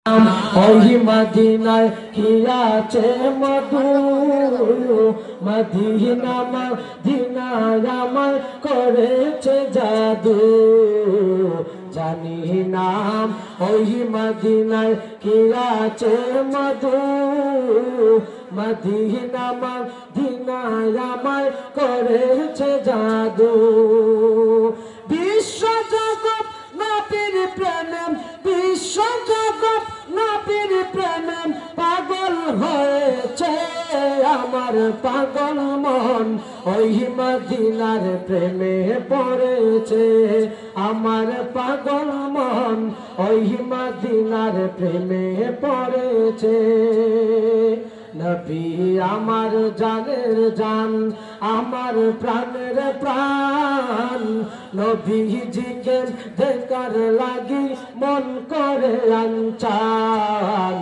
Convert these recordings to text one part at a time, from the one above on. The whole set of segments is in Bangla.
ওই মদিনায় কি আছে মধু, মদিনা মদিনায় আমায় করেছে জাদু। জানি নাম ওই মদিনায় কি আছে মধু, মদিনা মদিনায় আমায় করেছে জাদু। বিশ্ব জগৎ নবীর প্রেমে, বিশ্ব জগৎ নবীর প্রেমে পাগল হয়েছে আমার পাগল মন। ওই মদিনার প্রেমে পড়েছে আমার পাগল মন, ওই মদিনার প্রেমে পড়েছে। নবী আমার জানের জান, আমার প্রাণের প্রাণ, নবীজিকে দেখার লাগি মন করে আনচান।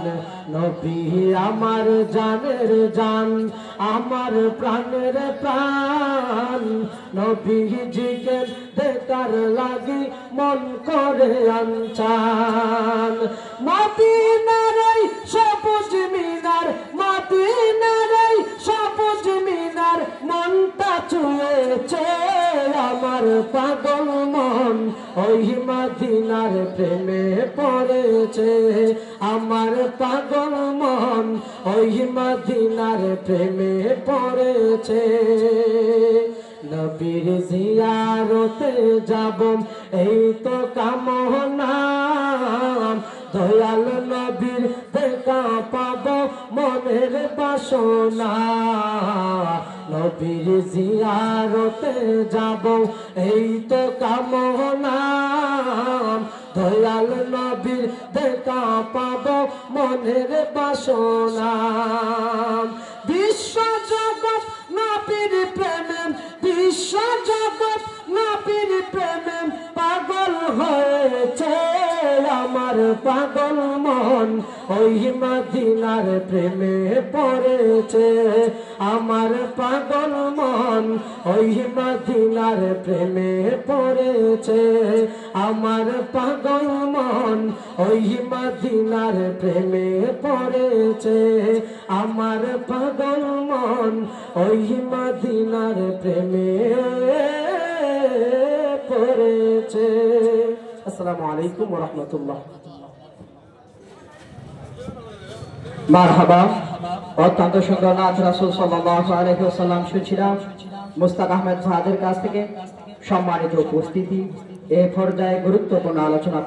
নবী আমার জানের জান, আমার প্রাণের প্রাণ, নবীজিকে দেখার লাগি মন করে আনচান। মদিনার এই সবুজ মিনার, মদিনার এই সবুজ মিনার মনটা ছুঁয়েছে আমার পাগল মন। ওই মদিনার প্রেমে পড়েছে আমার পাগল মন, ওই মদিনার প্রেমে পড়েছে। নবীর জিয়ারতে যাব এই তো কামনা, দয়াল নবীর দেখা পাব মনের বাসনা। নবীর জিয়ারতে যাব এই তো কামনা, দয়াল নবীর দেখা পাব মনের বাসনা। বিশ্ব জগৎ নবীর প্রেমে, বিশ্ব জগৎ নবীর প্রেমে পাগল হয়েছে আমার পাগল মন। ওই মদিনার প্রেমে পড়েছে আমার পাগল মন, ওই মদিনার প্রেমে পড়েছে আমার পাগল মন, ওই মদিনার প্রেমে পড়েছে আমার পাগল মন, ওই মদিনার প্রেমে পড়েছে। আসসালামু আলাইকুম ওয়া রাহমাতুল্লাহ। মারহাবা। অত্যন্ত সুন্দর নাচ রাসূল সাল্লাল্লাহু আলাইহি ওয়াসাল্লাম শুনছিলাম মুস্তাক আহমেদ সাহাদের কাছ থেকে। সম্মানিত উপস্থিতি, এ পর্যায়ে গুরুত্বপূর্ণ আলোচনা